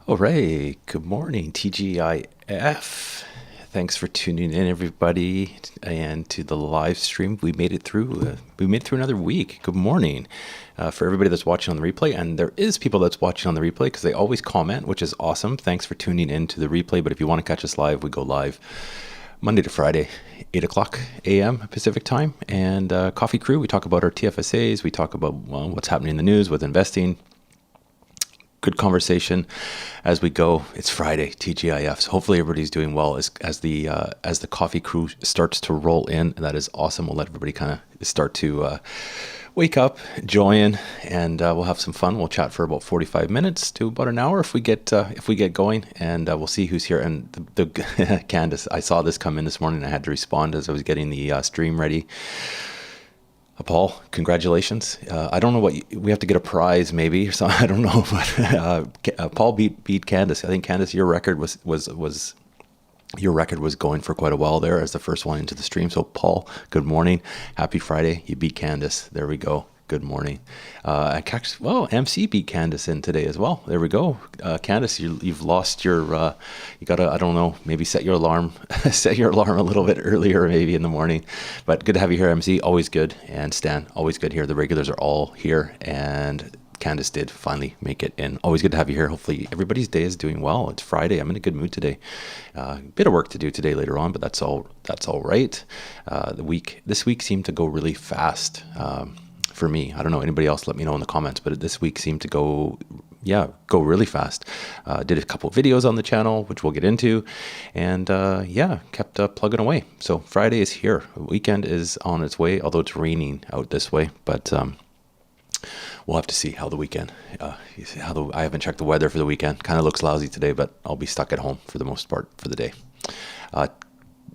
All right. Good morning, TGIF. Thanks for tuning in, everybody, and to the live stream. We made it through. We made it through another week. Good morning, for everybody that's watching on the replay, and there is people that's watching on the replay because they always comment, which is awesome. Thanks for tuning in to the replay. But if you want to catch us live, we go live Monday to Friday, 8 o'clock a.m. Pacific time. And Coffee Crew, we talk about our TFSAs. We talk about what's happening in the news with investing. Good conversation as we go. It's Friday, TGIF. So hopefully everybody's doing well as the Coffee Crew starts to roll in. And that is awesome. We'll let everybody kind of start to wake up, join, and we'll have some fun. We'll chat for about 45 minutes to about an hour if we get going, and we'll see who's here. And the Candace, I saw this come in this morning. I had to respond as I was getting the stream ready. Paul, congratulations. I don't know we have to get a prize maybe or something. I don't know, but Paul beat Candace. I think Candace, your record was going for quite a while there as the first one into the stream. So Paul, good morning. Happy Friday. You beat Candace. There we go. Good morning. MC beat Candace in today as well. There we go. Candace, you've lost your, you gotta, I don't know, maybe set your alarm a little bit earlier, maybe in the morning. But good to have you here, MC. Always good. And Stan, always good here. The regulars are all here, and Candace did finally make it in. Always good to have you here. Hopefully everybody's day is doing well. It's Friday. I'm in a good mood today. Bit of work to do today later on, but that's all right. This week seemed to go really fast. For me, I don't know, anybody else, let me know in the comments, but this week seemed to go really fast. Did a couple of videos on the channel, which we'll get into, and kept plugging away. So Friday is here. The weekend is on its way, although it's raining out this way, but we'll have to see how the weekend, I haven't checked the weather for the weekend. Kind of looks lousy today, but I'll be stuck at home for the most part for the day.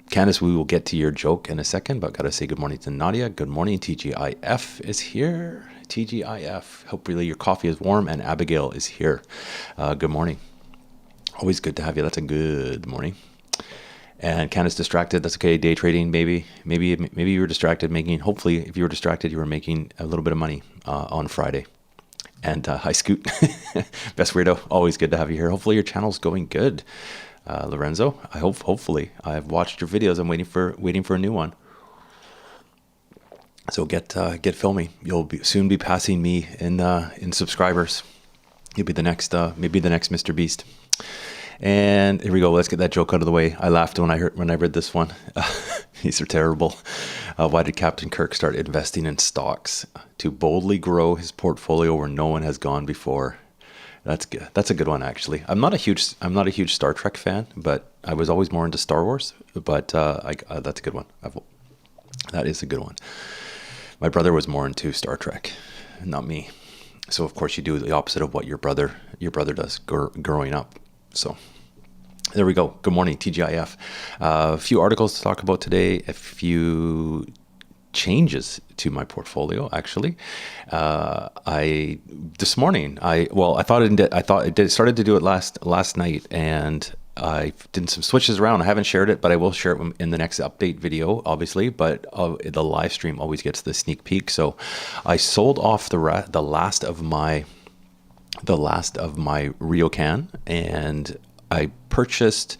Candace, we will get to your joke in a second, but gotta say good morning to Nadia. Good morning. TGIF is here. TGIF. Hopefully your coffee is warm, and Abigail is here. Good morning. Always good to have you. That's a good morning. And Candace distracted. That's okay. Day trading, maybe you were distracted hopefully if you were distracted, you were making a little bit of money on Friday. And hi, Scoot. Best weirdo. Always good to have you here. Hopefully your channel's going good. Lorenzo, hopefully I've watched your videos. I'm waiting for a new one. So get filming. You'll soon be passing me in subscribers. You'll be the next maybe the next Mr. Beast. And here we go. Let's get that joke out of the way. I laughed when I read this one. These are terrible. Why did Captain Kirk start investing in stocks? To boldly grow his portfolio where no one has gone before. That's good. That's a good one, actually. I'm not a huge Star Trek fan, but I was always more into Star Wars. But that's a good one. That is a good one. My brother was more into Star Trek, not me. So of course you do the opposite of what your brother does growing up. So there we go. Good morning, TGIF. A few articles to talk about today. A few changes to my portfolio, actually. This morning I started to do it last night, and I did some switches around. I haven't shared it, but I will share it in the next update video, obviously. But the live stream always gets the sneak peek. So I sold off the last of my RioCan, and I purchased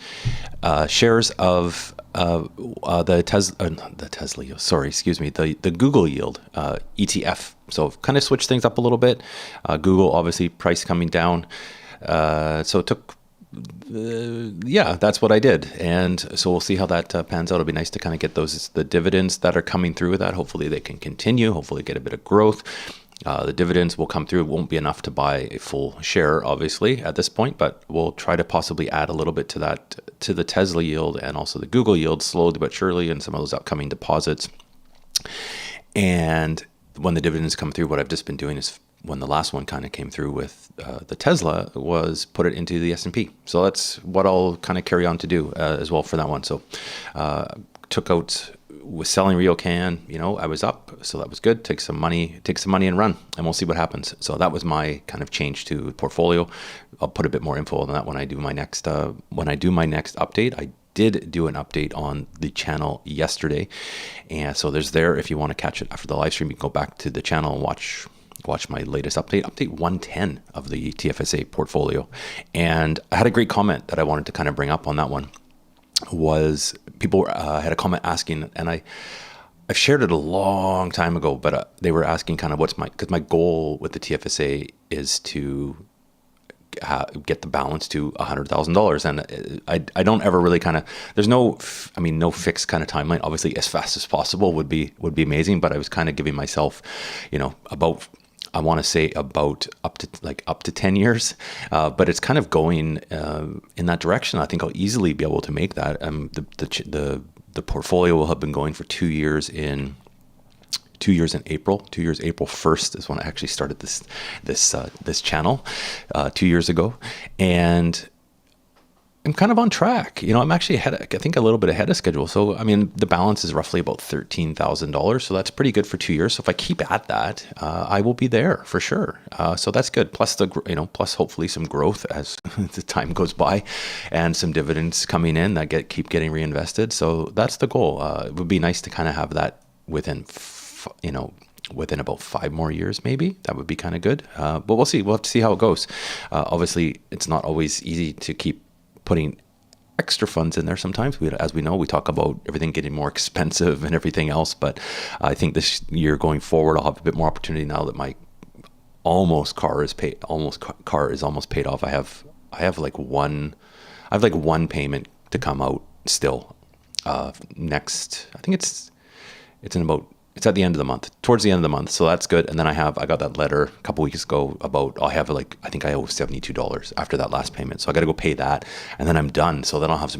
shares of the Google Yield ETF. So kind of switched things up a little bit. Google, obviously, price coming down. So it took, that's what I did. And so we'll see how that pans out. It'll be nice to kind of get the dividends that are coming through with that. Hopefully they can continue. Hopefully get a bit of growth. The dividends will come through. It won't be enough to buy a full share, obviously, at this point, but we'll try to possibly add a little bit to that, to the Tesla yield and also the Google yield, slowly but surely, and some of those upcoming deposits. And when the dividends come through, what I've just been doing is, when the last one kind of came through with the Tesla, was put it into the S&P. So that's what I'll kind of carry on to do as well for that one. So was selling RioCan, I was up, so that was good. Take some money and run, and we'll see what happens. So that was my kind of change to the portfolio. I'll put a bit more info on that when I do my next update. I did do an update on the channel yesterday, and so there's there. If you want to catch it after the live stream, you can go back to the channel and watch watch my latest update 110 of the TFSA portfolio. And I had a great comment that I wanted to kind of bring up on that one. Was people had a comment asking, and I've shared it a long time ago, but they were asking kind of because my goal with the TFSA is to get the balance to $100,000, and I don't ever really kind of, there's no fixed kind of timeline. Obviously, as fast as possible would be amazing, but I was kind of giving myself, about, I want to say about up to 10 years, but it's kind of going in that direction. I think I'll easily be able to make that. The portfolio will have been going for 2 years in April. 2 years, April 1st is when I actually started this channel 2 years ago, and I'm kind of on track. I'm actually I think a little bit ahead of schedule. So, the balance is roughly about $13,000. So that's pretty good for 2 years. So if I keep at that, I will be there for sure. So that's good. Plus plus hopefully some growth as the time goes by, and some dividends coming in that keep getting reinvested. So that's the goal. It would be nice to kind of have that within about 5 more years, maybe. That would be kind of good. But we'll see. We'll have to see how it goes. Obviously, it's not always easy to keep putting extra funds in there sometimes. As we know, we talk about everything getting more expensive and everything else. But I think this year going forward, I'll have a bit more opportunity now that my car is almost paid off. I have like one payment to come out still next. I think it's at the end of the month, towards the end of the month. So that's good. And then I got that letter a couple weeks ago about, I think I owe $72 after that last payment. So I got to go pay that, and then I'm done. So then I'll have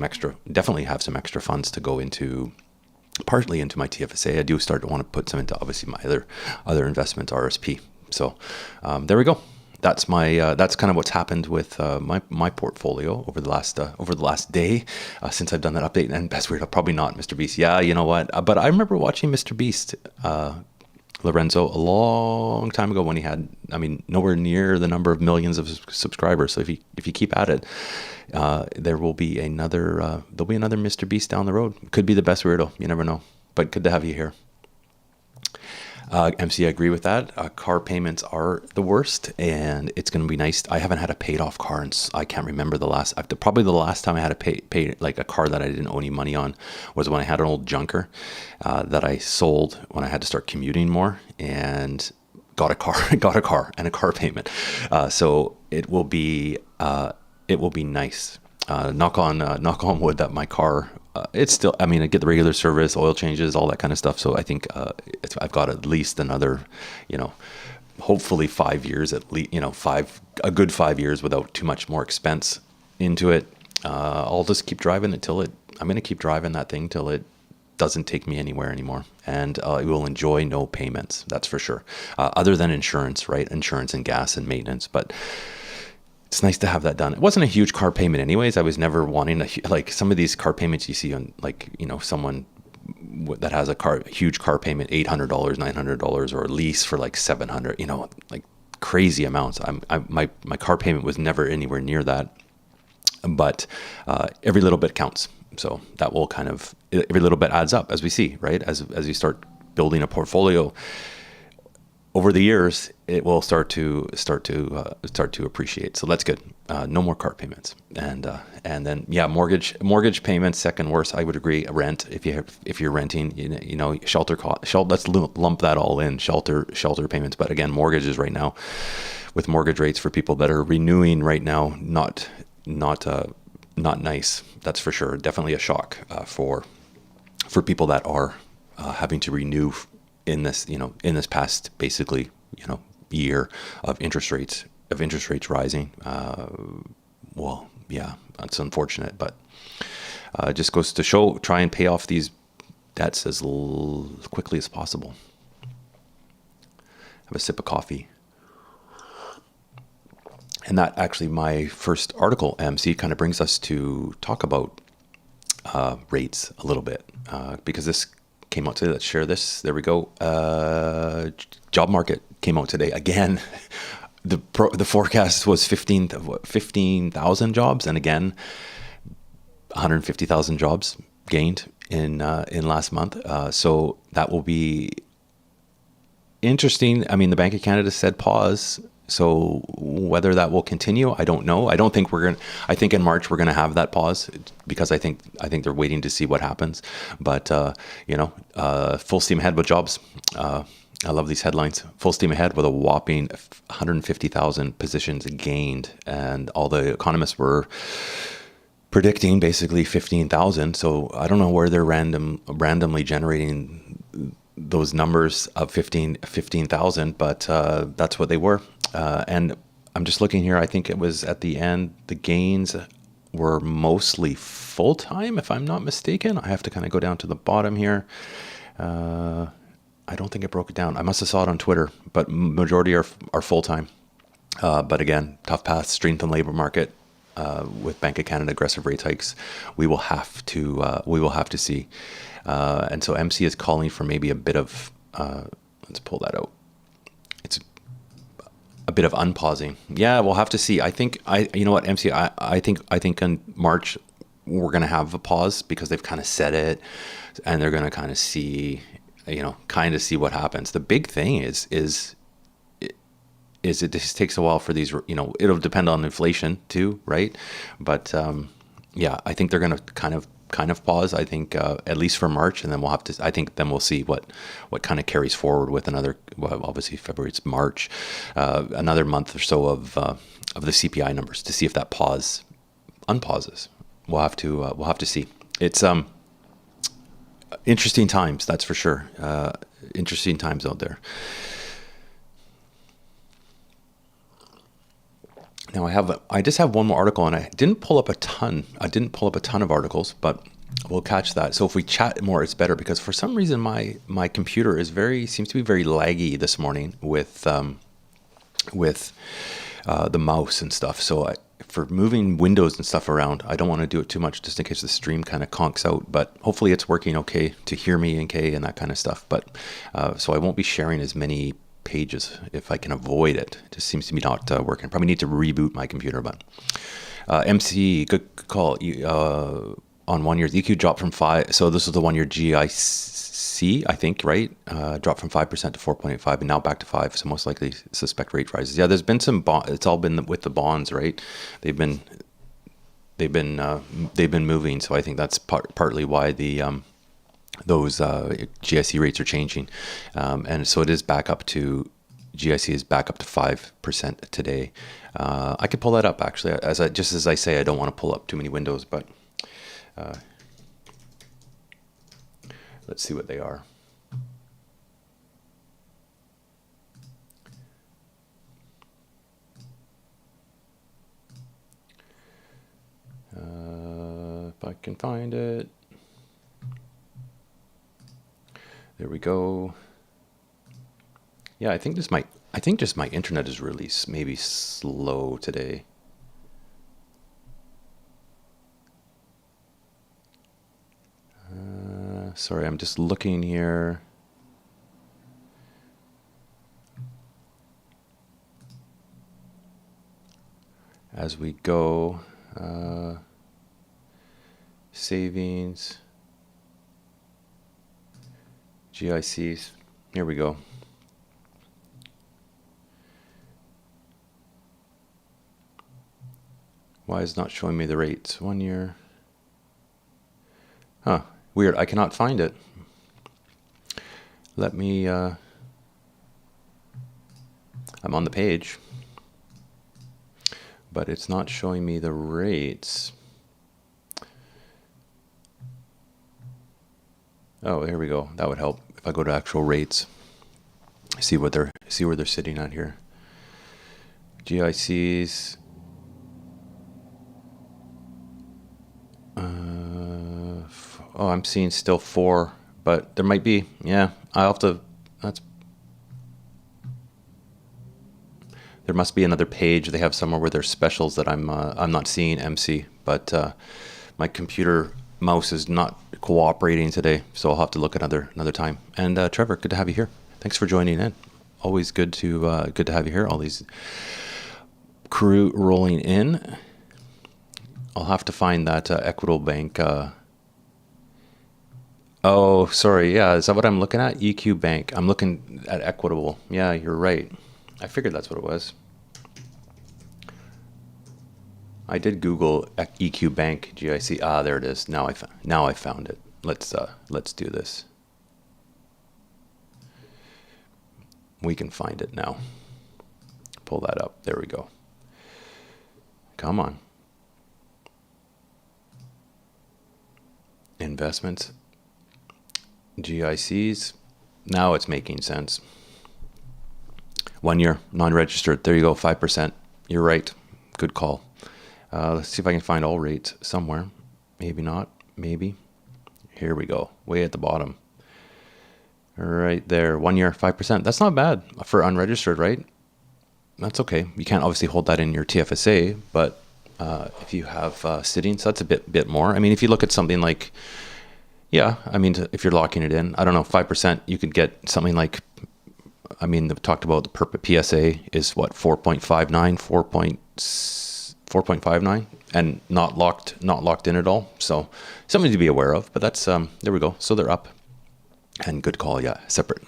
definitely have some extra funds to go partly into my TFSA. I do start to want to put some into obviously my other investments, RSP. So there we go. That's that's kind of what's happened with my portfolio over the last day since I've done that update. And best weird, probably not Mr. Beast. Yeah, you know what? But I remember watching Mr. Beast, Lorenzo, a long time ago when he had, nowhere near the number of millions of subscribers. So if you keep at it, there'll be another Mr. Beast down the road. Could be the best weirdo. You never know. But good to have you here. MC, I agree with that. Car payments are the worst, and it's going to be nice. I haven't had a paid off car, and I can't remember probably the last time I had to pay like a car that I didn't owe any money on was when I had an old junker that I sold when I had to start commuting more, and got a car and a car payment. So it will be nice. Knock on wood that my car. It's still, I get the regular service, oil changes, all that kind of stuff. So I think I've got at least another, hopefully 5 years at least, a good 5 years without too much more expense into it. I'll just keep driving I'm going to keep driving that thing till it doesn't take me anywhere anymore. And I will enjoy no payments, that's for sure. Other than insurance, right? Insurance and gas and maintenance. But it's nice to have that done. It wasn't a huge car payment anyways. I was never wanting some of these car payments you see on someone that has a huge car payment, $800, $900, or a lease for like $700, like crazy amounts. My car payment was never anywhere near that, but every little bit counts. So that will every little bit adds up, as we see, right? As you start building a portfolio over the years, it will start to appreciate. So that's good. No more car payments, and then mortgage payments second worst. I would agree. Rent if you're renting, shelter cost. Let's lump that all in. Shelter payments. But again, mortgages right now, with mortgage rates for people that are renewing right now, not nice. That's for sure. Definitely a shock for people that are having to renew in this past basically year of interest rates rising. Well, yeah, that's unfortunate, but it just goes to show, try and pay off these debts as quickly as possible. Have a sip of coffee. And that actually, my first article, MC, kind of brings us to talk about rates a little bit, because this came out today. Let's share this. There we go. Job market came out today again. The forecast was 15,000 jobs, and again, 150,000 jobs gained in last month. So that will be interesting. I mean, the Bank of Canada said pause. So whether that will continue, I don't know. I don't think we're going to, I think in March we're going to have that pause because I think they're waiting to see what happens. But, full steam ahead with jobs. I love these headlines. Full steam ahead with a whopping 150,000 positions gained. And all the economists were predicting basically 15,000. So I don't know where they're randomly generating those numbers of 15,000, but that's what they were. And I'm just looking here. I think it was at the end, the gains were mostly full-time, if I'm not mistaken. I have to kind of go down to the bottom here. I don't think it broke it down. I must have saw it on Twitter, but majority are full-time. But again, tough path, strengthened labor market with Bank of Canada aggressive rate hikes. We will have to see. And so MC is calling for maybe a bit of, let's pull that out. It's a bit of unpausing. Yeah, we'll have to see. I think you know what, MC, I think in March we're going to have a pause because they've kind of said it and they're going to kind of see, see what happens. The big thing is it just takes a while for these, it'll depend on inflation too, right? But I think they're going to kind of pause, I think, at least for March, and then we'll see what kind of carries forward with another, well, obviously February, it's March, another month or so of the CPI numbers to see if that pause unpauses. We'll have to see. It's interesting times, that's for sure. Interesting times out there. Now I just have one more article, and I didn't pull up a ton of articles, but we'll catch that. So if we chat more, it's better, because for some reason my computer seems to be very laggy this morning with the mouse and stuff. So for moving windows and stuff around, I don't want to do it too much just in case the stream kind of conks out, but hopefully it's working okay to hear me and that kind of stuff. But so I won't be sharing as many pages if I can avoid it. It just seems to be not working. Probably need to reboot my computer, but MC, good call. On 1 year's EQ dropped from 5. So this is the 1 year GIC, I think, right? Dropped from 5% to 4.85 and now back to 5. So most likely suspect rate rises. Yeah, there's been some it's all been with the bonds, right? They've been moving. So I think that's partly why those GIC rates are changing. And so it is back up to, GIC is back up to 5% today. I could pull that up actually, as I say, I don't want to pull up too many windows, but let's see what they are. If I can find it. There we go. Yeah, I think just my internet is really maybe slow today. Sorry, I'm just looking here. As we go, savings, GICs, here we go. Why is it not showing me the rates? 1 year. Huh, weird, I cannot find it. Let me, I'm on the page, but it's not showing me the rates. Oh, here we go. That would help if I go to actual rates. See where they're sitting at here. GICs. I'm seeing still 4, but there might be. Yeah, I'll have to. There must be another page they have somewhere where there's specials that I'm not seeing, MC. But my computer mouse is not cooperating today, so I'll have to look another time. And Trevor, good to have you here. Thanks for joining in. Always good to have you here. All these crew rolling in. I'll have to find that Equitable Bank Oh, sorry. Yeah, is that what I'm looking at? EQ Bank. I'm looking at Equitable. Yeah, you're right. I figured that's what it was. I did Google EQ Bank GIC. Ah, there it is. Now I found it. Let's do this. We can find it now. Pull that up. There we go. Come on. Investments. GICs. Now it's making sense. 1 year, non-registered. There you go, 5%. You're right. Good call. Let's see if I can find all rates somewhere. Maybe not. Maybe. Here we go. Way at the bottom. Right there. 1 year, 5%. That's not bad for unregistered, right? That's okay. You can't obviously hold that in your TFSA, but if you have sittings, that's a bit more. I mean, if you look at something like, yeah, I mean, if you're locking it in, I don't know, 5%, you could get something like, I mean, they've talked about the PSA is what, 4.59, 4.59, and not locked in at all. So something to be aware of. But that's there we go. So they're up, and good call. Yeah, separate.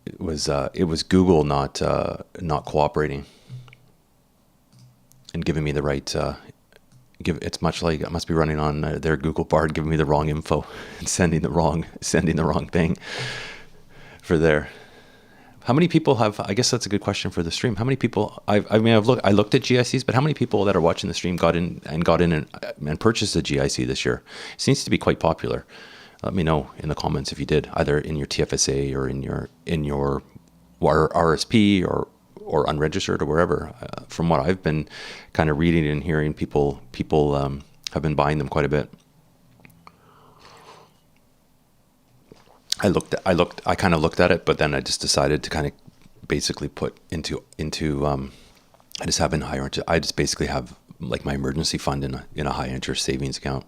It was Google not cooperating and giving me the right. It's much like it must be running on their Google Bard, giving me the wrong info and sending the wrong thing for there. How many people have? I guess that's a good question for the stream. How many people? I looked at GICs, but how many people that are watching the stream got in and purchased a GIC this year? It seems to be quite popular. Let me know in the comments if you did, either in your TFSA or in your RSP or unregistered or wherever. From what I've been kind of reading and hearing, people have been buying them quite a bit. I kind of looked at it, but then I just decided to kind of basically put into I just have in higher. I just basically have like my emergency fund in a high interest savings account.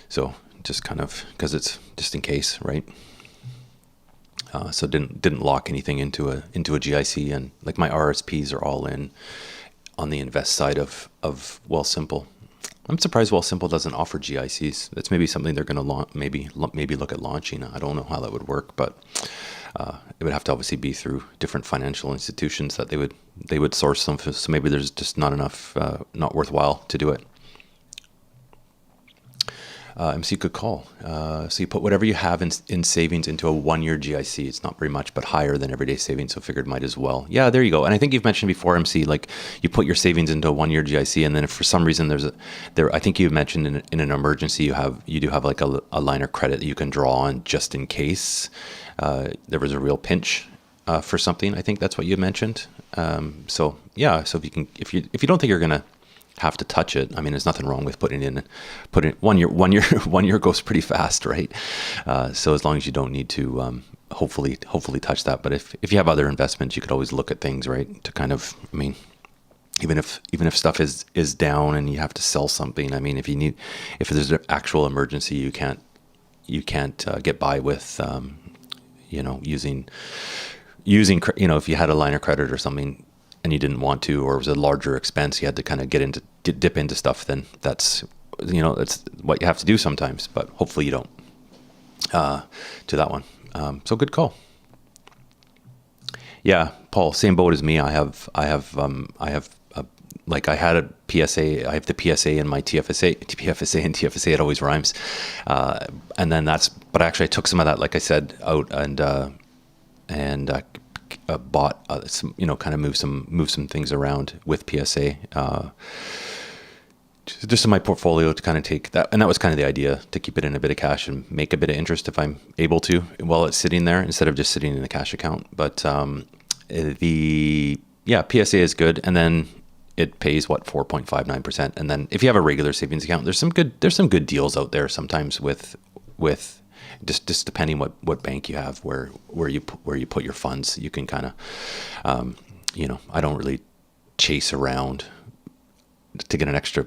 So just kind of because it's just in case, right? So didn't lock anything into a GIC, and like my RSPs are all in on the invest side of Wealthsimple. I'm surprised Wealthsimple doesn't offer GICs. That's maybe something they're going to maybe look at launching. I don't know how that would work, but it would have to obviously be through different financial institutions that they would source them. So maybe there's just not enough, not worthwhile to do it. MC, good call. So you put whatever you have in savings into a 1 year GIC. It's not very much, but higher than everyday savings. So figured might as well. Yeah, there you go. And I think you've mentioned before, MC, like you put your savings into a 1 year GIC, and then if for some reason I think you mentioned in an emergency you do have like a line of credit that you can draw on just in case there was a real pinch for something. I think that's what you mentioned. So yeah, so if you don't think you're gonna have to touch it, I mean, there's nothing wrong with putting in 1 year. 1 year goes pretty fast, right? So as long as you don't need to hopefully touch that. But if you have other investments, you could always look at things, right? To kind of, I mean, even if stuff is down and you have to sell something, I mean, if there's an actual emergency, you can't get by with using if you had a line of credit or something and you didn't want to, or it was a larger expense, you had to kind of dip into stuff, then that's what you have to do sometimes, but hopefully you don't to that one. So good call. Yeah, Paul, same boat as me. I have like I had a PSA, I have the PSA in my PFSA and TFSA, it always rhymes. And then but actually I took some of that, like I said, out and bought some, kind of move some things around with PSA, just in my portfolio to kind of take that. And that was kind of the idea, to keep it in a bit of cash and make a bit of interest if I'm able to while it's sitting there instead of just sitting in the cash account. But PSA is good. And then it pays 4.59%. And then if you have a regular savings account, there's some good deals out there sometimes with just depending what bank you have, where you put your funds. You can kind of, I don't really chase around to get an extra,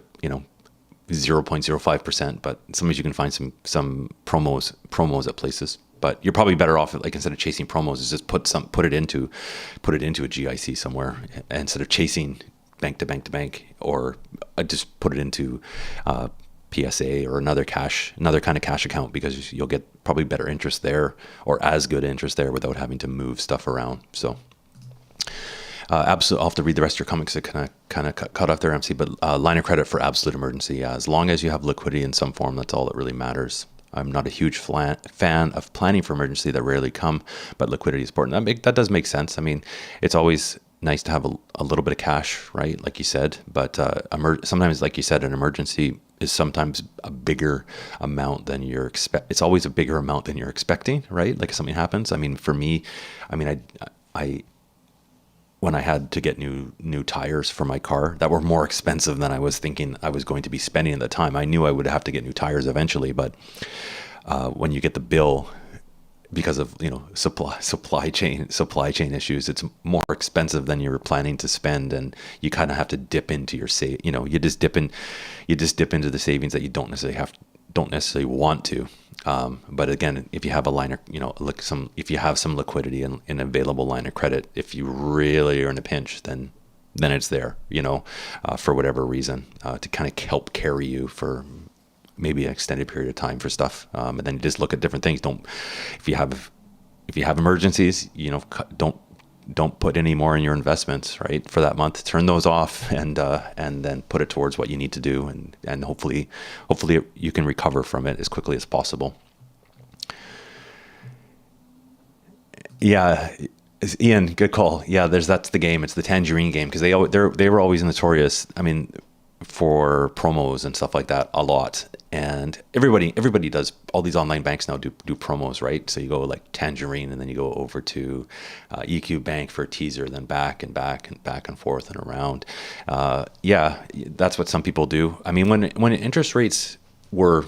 0.05%, but sometimes you can find some promos at places. But you're probably better off, like, instead of chasing promos, is just put it into a GIC somewhere instead of chasing bank to bank to bank, or just put it into PSA or another kind of cash account, because you'll get probably better interest there, or as good interest there, without having to move stuff around. So absolute. I'll have to read the rest of your comments to kind of cut off there, MC. But line of credit for absolute emergency. Yeah, as long as you have liquidity in some form, that's all that really matters. I'm not a huge fan of planning for emergency that rarely come, but liquidity is important. That does make sense. I mean, it's always nice to have a little bit of cash, right? Like you said, but sometimes, like you said, an emergency is sometimes a bigger amount than you're It's always a bigger amount than you're expecting, right? Like if something happens. I mean, for me, I mean, I when I had to get new tires for my car that were more expensive than I was thinking I was going to be spending at the time. I knew I would have to get new tires eventually, but when you get the bill because of supply chain issues, it's more expensive than you were planning to spend, and you kind of have to dip into your you just dip into the savings that you don't necessarily want to. But again, if you have a line of, if you have some liquidity and an available line of credit, if you really are in a pinch, then it's there, for whatever reason, to kind of help carry you for maybe an extended period of time for stuff. And then you just look at different things. If you have emergencies, don't put any more in your investments, right? For that month, turn those off and then put it towards what you need to do. And hopefully you can recover from it as quickly as possible. Yeah. Ian, good call. Yeah. That's the game. It's the tangerine game. Cause they were always notorious. I mean, for promos and stuff like that a lot. And everybody does. All these online banks now do promos, right? So you go like Tangerine, and then you go over to EQ Bank for a teaser, then back and forth and around. Yeah, that's what some people do. I mean, when interest rates were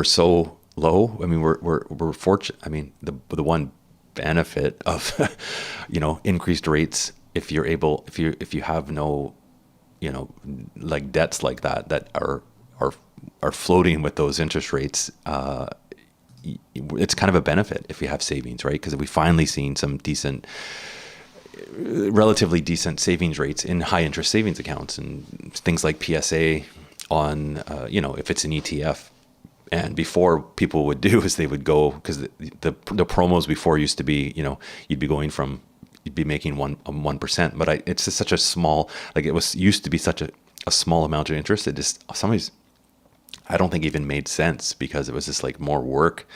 so low, I mean, we're fortunate. I mean, the one benefit of increased rates, if you have no like debts like that are floating with those interest rates, it's kind of a benefit if you have savings, right? Because we finally seen some relatively decent savings rates in high interest savings accounts, and things like PSA on, if it's an ETF. And before, people would do is they would go, because the promos before used to be, you'd be making 1%, but it's just such a small, like used to be such a small amount of interest. It just, somebody's, I don't think even made sense, because it was just like more work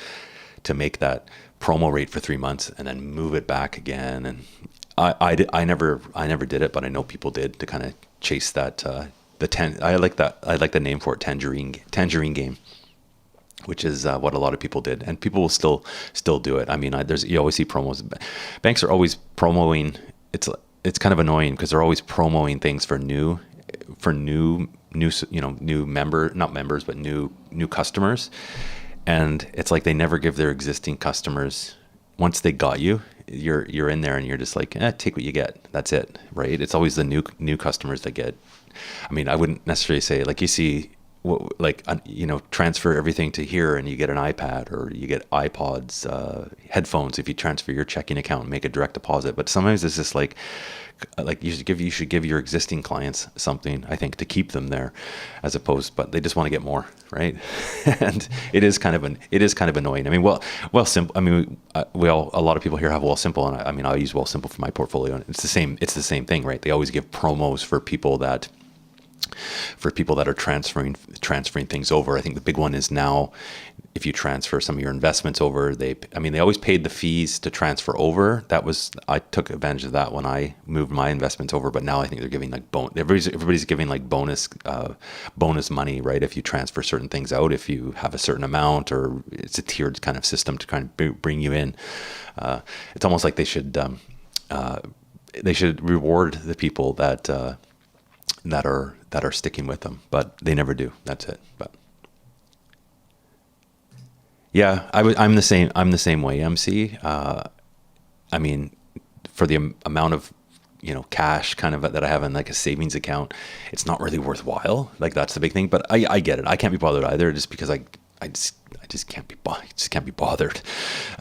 to make that promo rate for 3 months and then move it back again. And I never did it, but I know people did, to kind of chase that, I like the name for it, tangerine game, which is what a lot of people did, and people will still do it. I mean, you always see promos. Banks are always promoting. It's kind of annoying, because they're always promoting things for new not members, but new customers. And it's like they never give their existing customers, once they got you're in there and you're just like, take what you get. That's it, right? It's always the new customers that get. I mean, I wouldn't necessarily say, like, you see, transfer everything to here and you get an iPad, or you get iPods, headphones if you transfer your checking account and make a direct deposit. But sometimes it's just like you should give your existing clients something, I think, to keep them there, as opposed, but they just want to get more, right? And it is kind of annoying. I mean, Wealthsimple. I mean, a lot of people here have Wealthsimple, and I mean, I use Wealthsimple for my portfolio, and it's the same thing, right? They always give promos for people that are transferring things over. I think the big one is now, if you transfer some of your investments over, they always paid the fees to transfer over. I took advantage of that when I moved my investments over, but now I think they're giving like everybody's giving like bonus money, right? If you transfer certain things out, if you have a certain amount, or it's a tiered kind of system to kind of bring you in. It's almost like they should reward the people that are sticking with them, but they never do. That's it. But yeah, I'm the same way, MC. I mean, for the amount of cash kind of that I have in like a savings account, it's not really worthwhile. Like, that's the big thing. But I get it. I can't be bothered either, just because I just can't be bothered.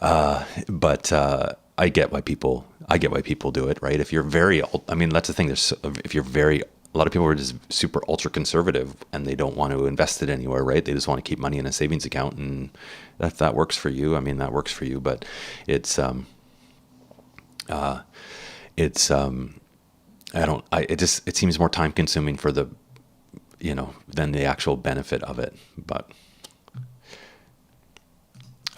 But I get why people do it, right? If you're very, I mean, that's the thing. If you're very a lot of people are just super ultra conservative and they don't want to invest it anywhere, right? They just want to keep money in a savings account, and if that works for you, I mean, that works for you. But it's it seems more time consuming for the, than the actual benefit of it. But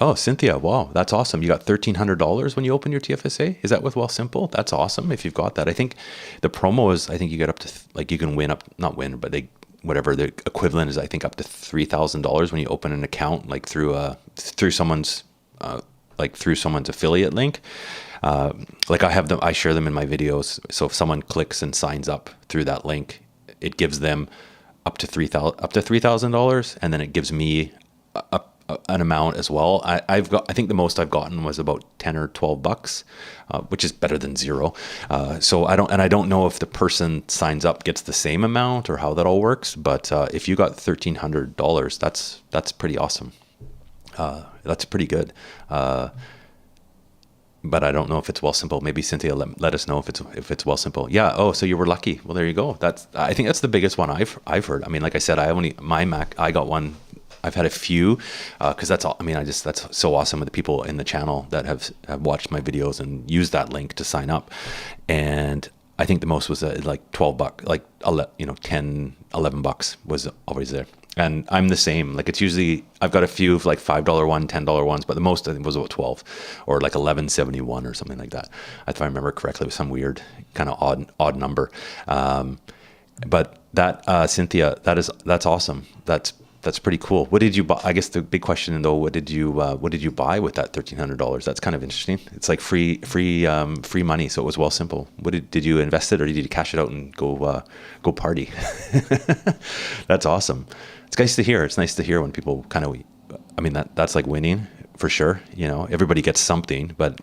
oh, Cynthia, wow, that's awesome. You got $1,300 when you open your TFSA. Is that with Wealthsimple? That's awesome if you've got that. I think the promo is, I think you get up to, you can win up, not win, but whatever the equivalent is, I think up to $3,000 when you open an account, through someone's affiliate link. I share them in my videos. So if someone clicks and signs up through that link, it gives them up to $3,000, and then it gives me an amount as well. I think the most I've gotten was about 10 or 12 bucks, which is better than zero. So I don't know if the person signs up gets the same amount or how that all works. But if you got $1,300, that's pretty awesome. That's pretty good. But I don't know if it's Wealthsimple. Maybe Cynthia let us know if it's Wealthsimple. Yeah. Oh, so you were lucky. Well, there you go. I think that's the biggest one I've heard. I mean, like I said, I got one. I've had a few, because that's all. I mean, that's so awesome with the people in the channel that have watched my videos and used that link to sign up. And I think the most was like 12 bucks, 10, 11 bucks was always there. And I'm the same. Like, it's usually, I've got a few of like $5 one, $10 ones, but the most I think was about 12 or like 11.71 or something like that. If I remember correctly, it was some weird kind of odd number. But that, Cynthia, that's awesome. That's pretty cool. What did you buy? I guess the big question though, what did you buy with that $1,300? That's kind of interesting. It's like free money. So it was Wealthsimple. Did you invest it, or did you cash it out and go party? That's awesome. It's nice to hear. It's nice to hear when people kind of, I mean, that's like winning for sure. Everybody gets something, but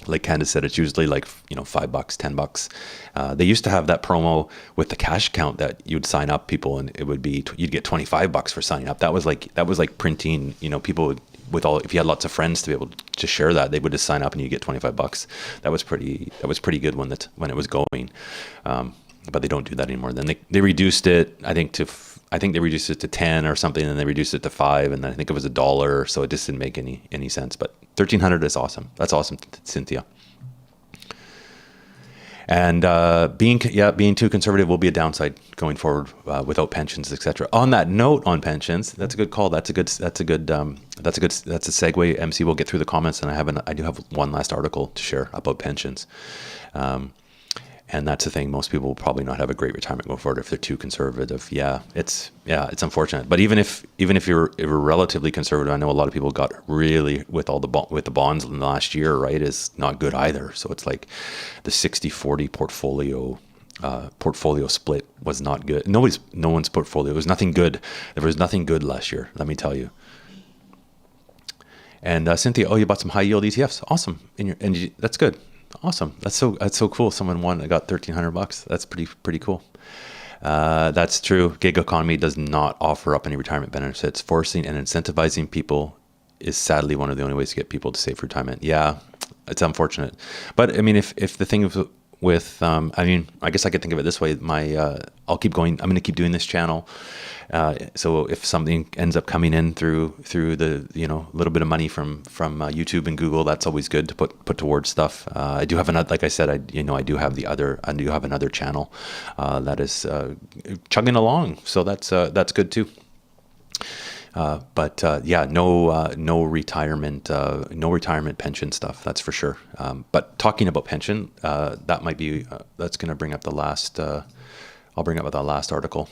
like Candace said, it's usually like, $5, $10. They used to have that promo with the cash account that you'd sign up people, and it would be, you'd get $25 for signing up. That was like printing, people if you had lots of friends to be able to share that, they would just sign up and you get $25. That was pretty good when it was going. But they don't do that anymore. Then they reduced it, I think they reduced it to 10 or something, and they reduced it to 5, and then I think it was $1, so it just didn't make any sense. But 1,300 is awesome. That's awesome, Cynthia. And being too conservative will be a downside going forward without pensions, etc. On that note, on pensions, that's a good call. That's a segue. MC will get through the comments, and I do have one last article to share about pensions. And that's the thing. Most people will probably not have a great retirement going forward if they're too conservative. It's unfortunate. But even if you're relatively conservative, I know a lot of people got really with the bonds in the last year, right, is not good either. So it's like the 60-40 portfolio split was not good. No one's portfolio. It was nothing good. There was nothing good last year, let me tell you. And Cynthia, you bought some high yield ETFs. Awesome. That's good. Awesome. That's so cool. Someone won. I got $1,300. That's pretty cool. That's true. Gig economy does not offer up any retirement benefits. Forcing and incentivizing people is sadly one of the only ways to get people to save for retirement. Yeah, it's unfortunate. But I mean, if the thing with I guess I could think of it this way. I'll keep going. I'm going to keep doing this channel. So if something ends up coming in through the little bit of money from YouTube and Google, that's always good to put towards stuff. I do have another, like I said, I do have another channel that is chugging along, so that's good too. But no retirement pension stuff, that's for sure. But talking about pension, that might be that's going to bring up the last. I'll bring up the last article.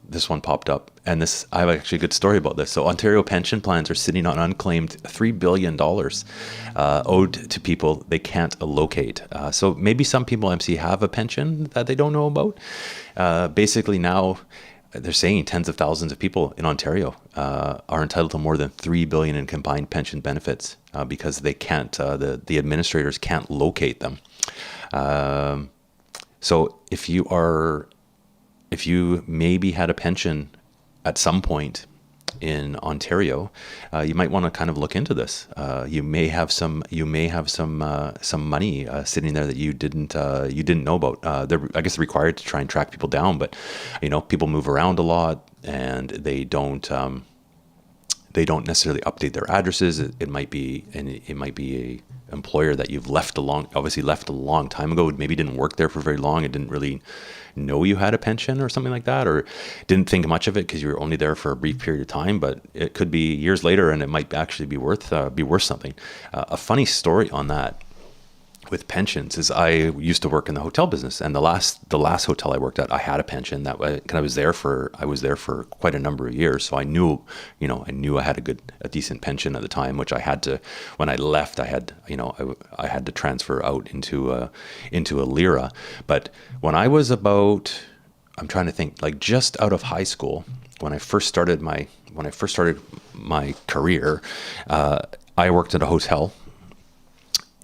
This one popped up, and I have actually a good story about this. So Ontario pension plans are sitting on unclaimed $3 billion owed to people they can't allocate. So maybe some people, MC, have a pension that they don't know about. Basically now, they're saying tens of thousands of people in Ontario are entitled to more than $3 billion in combined pension benefits because they can't. The administrators can't locate them. So if you maybe had a pension at some point, in Ontario, you might want to kind of look into this. You may have some money sitting there that you didn't know about. They're, I guess, required to try and track people down, but people move around a lot, and they don't necessarily update their addresses. It might be a employer that you've left a long time ago. Maybe didn't work there for very long. It didn't really know you had a pension or something like that, or didn't think much of it because you were only there for a brief period of time. But it could be years later, and it might actually be worth something. A funny story on that with pensions is I used to work in the hotel business, and the last hotel I worked at, I had a pension that I was there for quite a number of years. So I knew I had a decent pension at the time, which I had to, when I left, I had to transfer out into a lira. But when I was about, I'm trying to think, like just out of high school, when I first started my career, I worked at a hotel.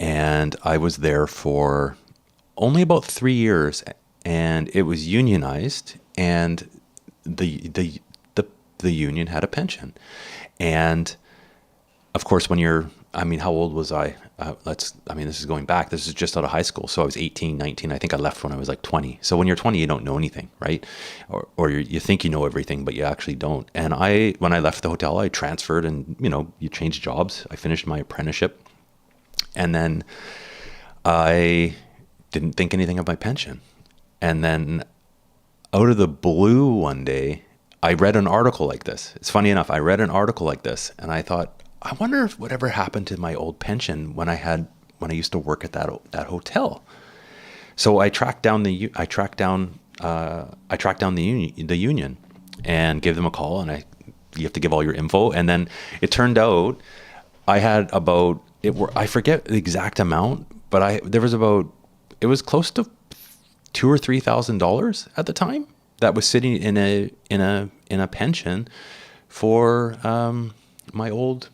And I was there for only about 3 years, and it was unionized, and the union had a pension. And of course, how old was I? This is going back. This is just out of high school. So I was 18, 19. I think I left when I was like 20. So when you're 20, you don't know anything, right? Or you think you know everything, but you actually don't. And when I left the hotel, I transferred, and you change jobs. I finished my apprenticeship. And then I didn't think anything of my pension. And then out of the blue one day, I read an article like this. It's funny enough, I read an article like this, and I thought, I wonder if whatever happened to my old pension when I used to work at that hotel. So I tracked down the union and gave them a call, and you have to give all your info. And then it turned out I had about, I forget the exact amount, but it was close to $2,000 or $3,000 at the time that was sitting in a pension for my old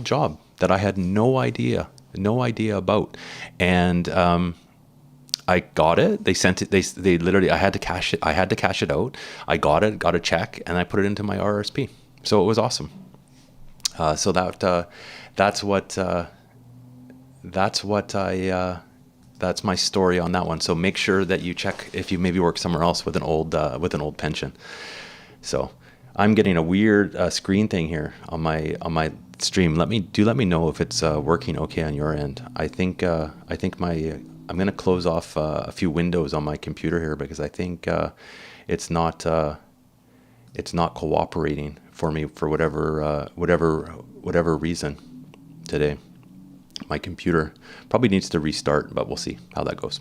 job that I had no idea about. And I got it. They sent it. They literally, I had to cash it out. I got it, got a check, and I put it into my RRSP. So it was awesome. So that's my story on that one. So make sure that you check if you maybe work somewhere else with an old pension. So I'm getting a weird screen thing here on my stream. Let me know if it's working okay on your end. I think I'm going to close off a few windows on my computer here because I think it's not cooperating for me for whatever reason today. My computer probably needs to restart, but we'll see how that goes.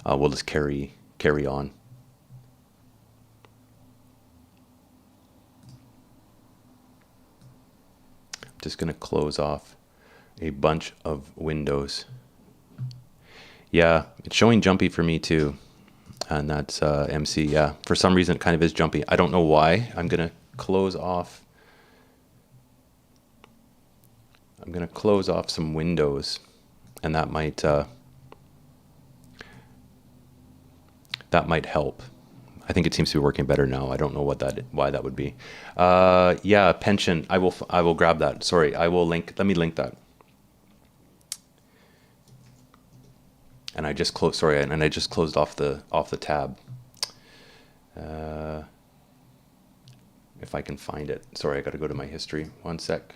We'll just carry on. I'm just going to close off a bunch of windows. Yeah, it's showing jumpy for me too. And that's MC. Yeah, for some reason it kind of is jumpy. I don't know why. I'm going to close off some windows, and that might help. I think it seems to be working better now. I don't know why that would be. Yeah, pension. I will grab that. Sorry, let me link that. And I just closed off the tab. If I can find it. Sorry, I got to go to my history. One sec.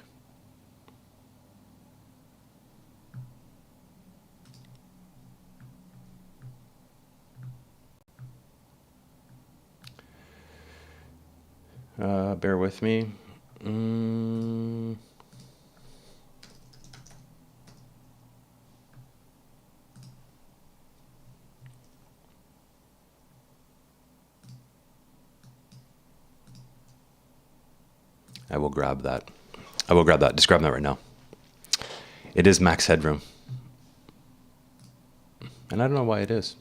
Bear with me. I will grab that. Just grab that right now. It is max headroom. And I don't know why it is.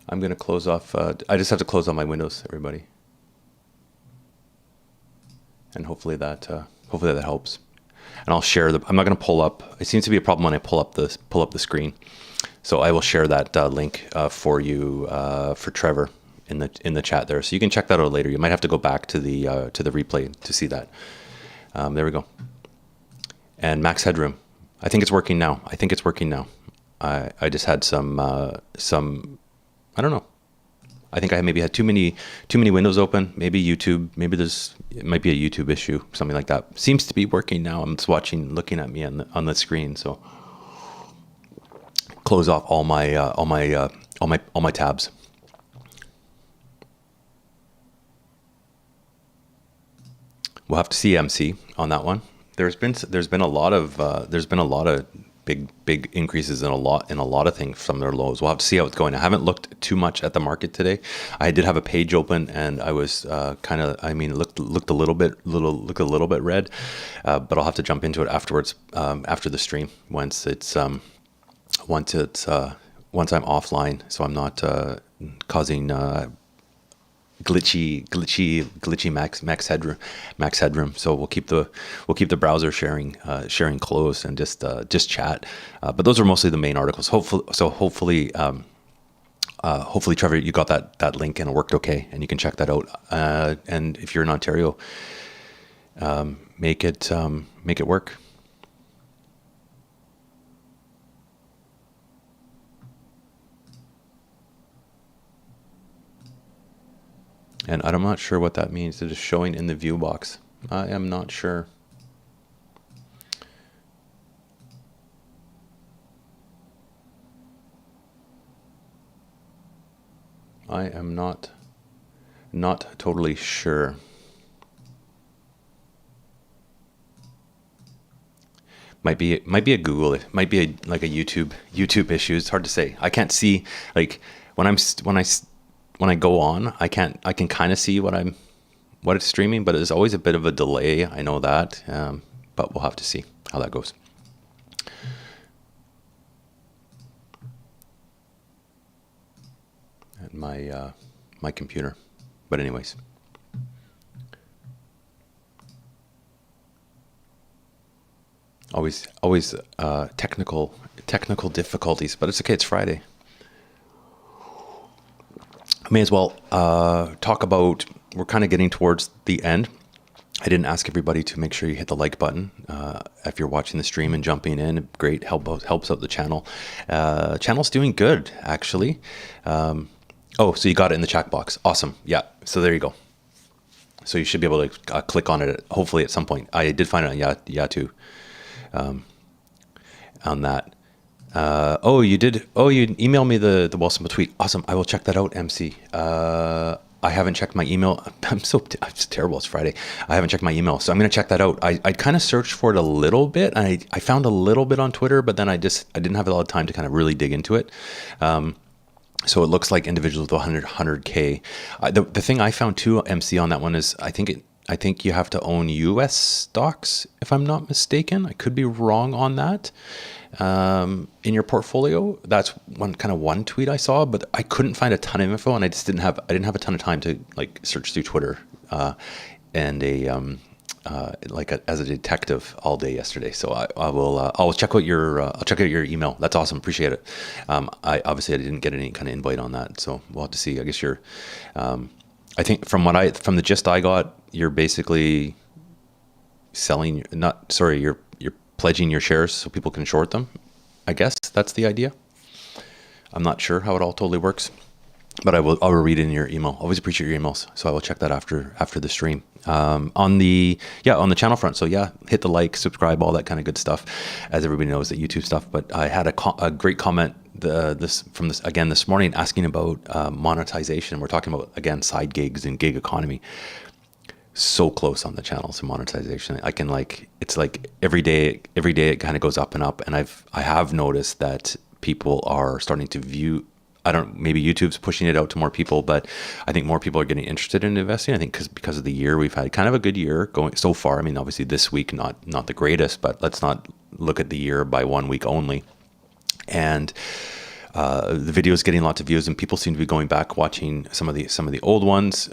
I'm going to close off. I just have to close all my windows, everybody. And hopefully that helps. And I'll share I'm not going to pull up. It seems to be a problem when I pull up the screen. So I will share that link for you for Trevor in the chat there, so you can check that out later. You might have to go back to the replay to see that. There we go. And max headroom. I think it's working now. I just had some I don't know. I think I maybe had too many windows open. Maybe YouTube. Maybe it might be a YouTube issue, something like that. Seems to be working now. I'm just looking at me on the screen. So close off all my tabs. We'll have to see MC on that one. There's been a lot of big increases in a lot of things from their lows. We'll have to see how it's going. I haven't looked too much at the market today. I did have a page open, and I was looked a little bit red, but I'll have to jump into it afterwards, after the stream, once I'm offline, so I'm not causing glitchy max headroom. So we'll keep the browser sharing closed and just chat. But those are mostly the main articles. Hopefully, Trevor, you got that link and it worked okay, and you can check that out. And if you're in Ontario, make it work. And I'm not sure what that means. It is showing in the view box. I am not sure. I am not totally sure. Might be a Google. It might be a YouTube issue. It's hard to say. I can't see, like, when I go on, I can kind of see what it's streaming, but there's always a bit of a delay. I know that, but we'll have to see how that goes. At my computer, but anyways. Always technical difficulties, but it's okay. It's Friday. May as well talk about, we're kind of getting towards the end. I didn't ask everybody to make sure you hit the like button if you're watching the stream and jumping in. Great, helps out the channel. Channel's doing good, actually. So you got it in the chat box. Awesome. Yeah, so there you go. So you should be able to click on it, hopefully at some point. I did find it on Yahoo on that. You did. Oh, you emailed me the Wealthsimple tweet. Awesome. I will check that out, MC. I haven't checked my email. I'm terrible. It's Friday. I haven't checked my email, so I'm going to check that out. I kind of searched for it a little bit. I found a little bit on Twitter, but then I didn't have a lot of time to kind of really dig into it. So it looks like individuals with 100K. The thing I found too, MC, on that one is I think you have to own U.S. stocks, if I'm not mistaken. I could be wrong on that. In your portfolio, that's one tweet I saw, but I couldn't find a ton of info, and I didn't have a ton of time to search through Twitter and as a detective all day yesterday. So I'll check out your email. That's awesome. Appreciate it. I didn't get any kind of invite on that, so we'll have to see. I guess you're I think from the gist I got, you're basically you're pledging your shares so people can short them. I guess that's the idea. I'm not sure how it all totally works, but I'll read it in your email. Always appreciate your emails, so I will check that after the stream. On the channel front, so yeah, hit the like, subscribe, all that kind of good stuff, as everybody knows, the YouTube stuff. But I had a great comment this morning asking about monetization. We're talking about, again, side gigs and gig economy. So close on the channel to monetization. I can it's like every day it kind of goes up and up, and I have noticed that people are starting to view. Maybe YouTube's pushing it out to more people, but I think more people are getting interested in investing. I think because of the year, we've had kind of a good year going so far. I mean, obviously this week not the greatest, but let's not look at the year by 1 week only. And the video is getting lots of views, and people seem to be going back watching some of the old ones,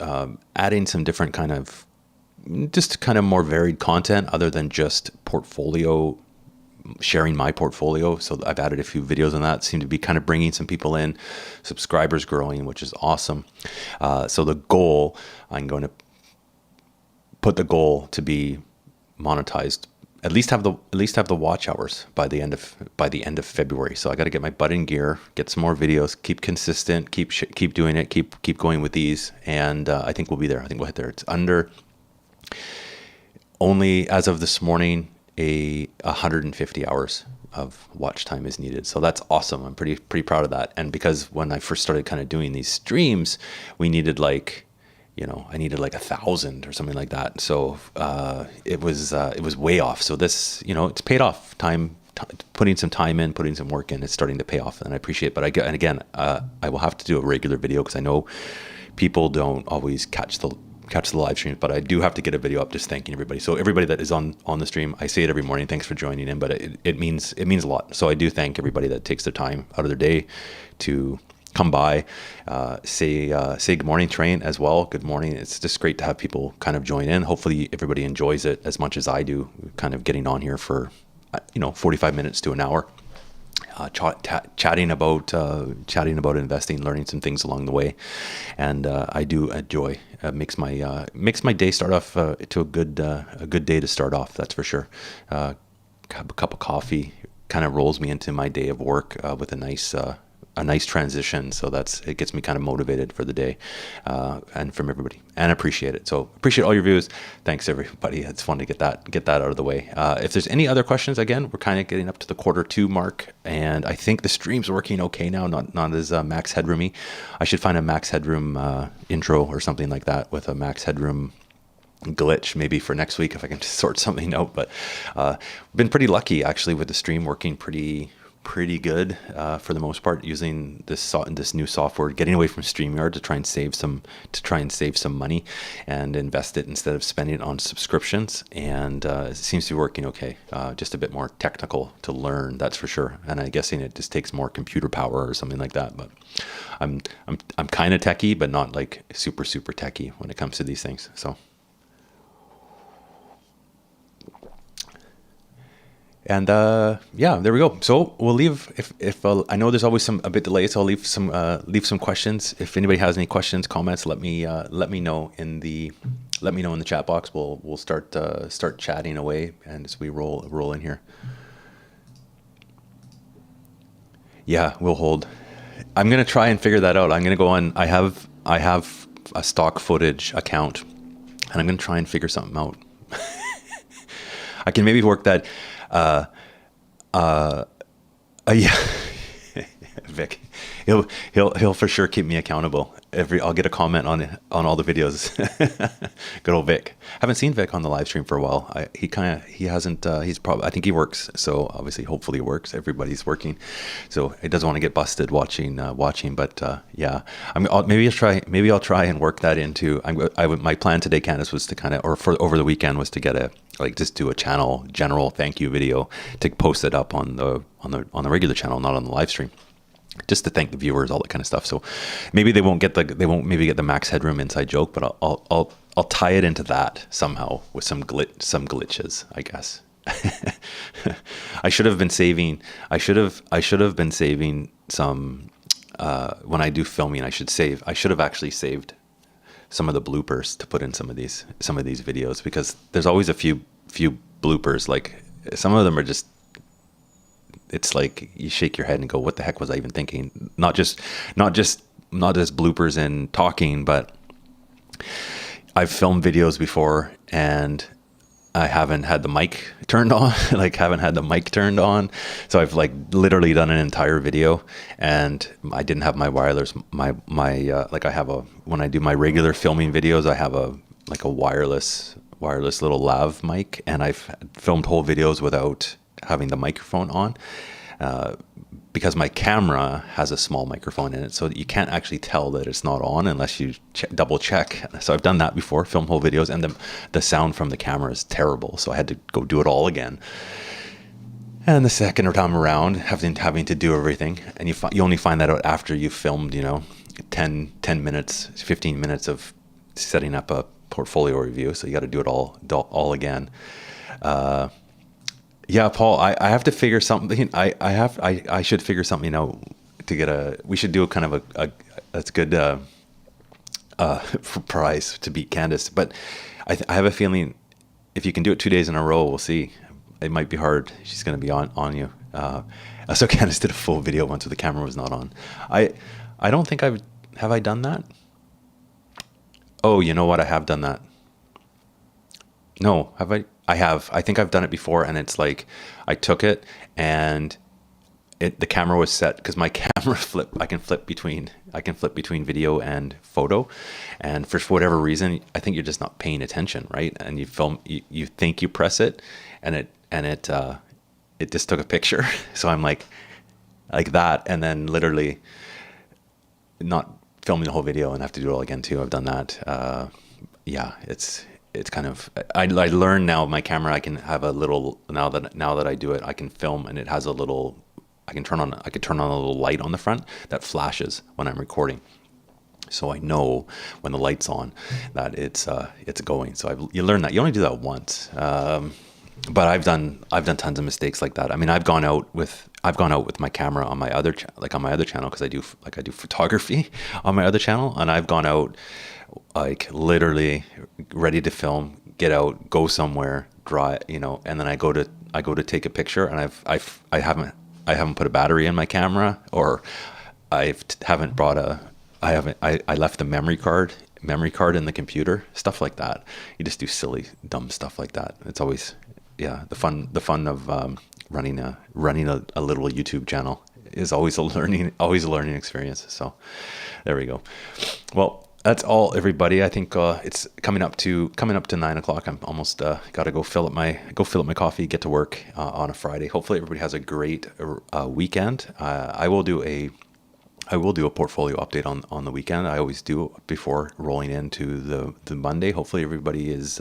adding some different kind of more varied content other than just portfolio sharing my portfolio. So I've added a few videos on that. Seem to be kind of bringing some people in, subscribers growing, which is awesome. So the goal, I'm going to put the goal to be monetized. At least have the watch hours by the end of February. So I got to get my butt in gear, get some more videos, keep consistent, keep doing it, keep going with these, and I think we'll be there. I think we'll hit there. It's under only as of this morning 150 hours of watch time is needed. So that's awesome. I'm pretty proud of that. And because when I first started kind of doing these streams, we needed I needed 1,000 or something like that. So it was way off. So this, it's paid off. Putting some time in, putting some work in, it's starting to pay off, and I appreciate it. But I will have to do a regular video because I know people don't always catch the live streams, but I do have to get a video up just thanking everybody. So everybody that is on the stream, I say it every morning. Thanks for joining in, but it means a lot. So I do thank everybody that takes their time out of their day to come by, say good morning, Train, as well. Good morning. It's just great to have people kind of join in. Hopefully everybody enjoys it as much as I do, kind of getting on here for 45 minutes to an hour, chatting about investing, learning some things along the way, and I do enjoy. Makes my day start off to a good day to start off. That's for sure. Have a cup of coffee kind of rolls me into my day of work with a nice transition. So it gets me kind of motivated for the day, and from everybody, and appreciate it. So appreciate all your views. Thanks everybody. It's fun to get that out of the way. If there's any other questions, again, we're kind of getting up to the Q2 mark, and I think the stream's working okay now, not as max headroomy. I should find a max headroom intro or something like that with a max headroom glitch maybe for next week if I can just sort something out. But been pretty lucky actually with the stream working pretty good for the most part, using this new software, getting away from StreamYard to try and save some money and invest it instead of spending it on subscriptions. And it seems to be working okay. Just a bit more technical to learn, that's for sure. And I'm guessing it just takes more computer power or something like that. But I'm kind of techie, but not like super techie when it comes to these things. So. And yeah, there we go. So we'll leave. If I know there's always a bit delay, so I'll leave some questions. If anybody has any questions, comments, let me know in the chat box. We'll start chatting away, and as we roll in here. Yeah, we'll hold. I'm gonna try and figure that out. I'm gonna go on. I have a stock footage account, and I'm gonna try and figure something out. I can maybe work that. Yeah, Vic, he'll for sure keep me accountable. I'll get a comment on all the videos. Good old Vic. Haven't seen Vic on the live stream for a while. He hasn't. He's probably. I think he works. So obviously, hopefully, he works. Everybody's working, so he doesn't want to get busted watching. But yeah, maybe I'll try and work that into. My plan today, Candice, was to kind of, or for over the weekend, was to get just do a general thank you video to post it up on the regular channel, not on the live stream, just to thank the viewers, all that kind of stuff. So maybe they won't get the max headroom inside joke, but I'll tie it into that somehow with some glitches, I guess. I should have been saving some when I do filming. I should have actually saved some of the bloopers to put in some of these videos, because there's always a few bloopers. Like some of them are just, it's like you shake your head and go, what the heck was I even thinking? Not just bloopers in talking, but I've filmed videos before and I haven't had the mic turned on, So I've literally done an entire video and I didn't have my wireless, when I do my regular filming videos, I have a wireless little lav mic, and I've filmed whole videos without having the microphone on, because my camera has a small microphone in it, so you can't actually tell that it's not on unless you double check. So I've done that before, filmed whole videos, and the sound from the camera is terrible, so I had to go do it all again. And the second time around, having to do everything, and you only find that out after you've filmed 10 minutes, 15 minutes of setting up a portfolio review, so you got to do it all again. Yeah, Paul, I have to figure something. I should figure something out to get we should do a kind of that's good, for prize to beat Candace. But I have a feeling if you can do it 2 days in a row, we'll see. It might be hard. She's going to be on you. So Candace did a full video once, the camera was not on. I don't think have I done that? Oh, you know what? I have done that. No, have I? I have. I think I've done it before, and it's like I took it and the camera was set because my camera I can flip between video and photo, and for whatever reason, I think you're just not paying attention, right? And you film, you think you press it, and it just took a picture. So I'm like that, and then literally not filming the whole video and have to do it all again too. I've done that. Yeah, it's kind of, I learned now my camera, I can have a little, now that I do it, I can film, and it has a little, I can turn on a little light on the front that flashes when I'm recording. So I know when the light's on that it's going. So you learn that. You only do that once. But I've done tons of mistakes like that. I mean, I've gone out with my camera on my other channel, because I do photography on my other channel, and I've gone out like literally ready to film, get out, go somewhere, draw it, and then I go to take a picture, and I haven't put a battery in my camera, or I left the memory card in the computer, stuff like that. You just do silly, dumb stuff like that. It's always, yeah, the fun of running a little YouTube channel is always a learning experience. So there we go. Well, that's all, everybody. I think it's coming up to 9 o'clock. I'm almost got to go fill up my coffee, get to work on a Friday. Hopefully everybody has a great weekend. I will do a portfolio update on the weekend. I always do before rolling into the Monday. Hopefully everybody is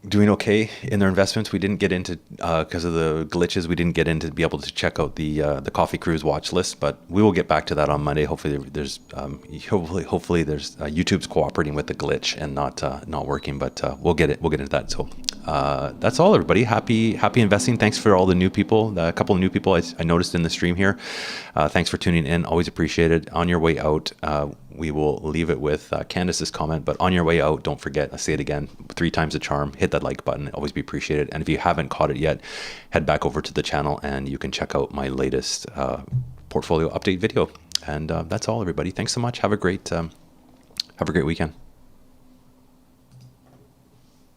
doing okay in their investments. We didn't get into, because of the glitches, we didn't get into be able to check out the Coffee Cruise watch list, but we will get back to that on Monday. Hopefully there's YouTube's cooperating with the glitch and not working, but we'll get into that. So that's all, everybody. Happy investing. Thanks for all the new people, a couple of new people I noticed in the stream here. Thanks for tuning in. Always appreciated. On your way out, we will leave it with Candace's comment, but on your way out, don't forget, I'll say it again, 3 times the charm, hit that like button, always be appreciated. And if you haven't caught it yet, head back over to the channel and you can check out my latest portfolio update video. And that's all, everybody. Thanks so much. Have a great weekend.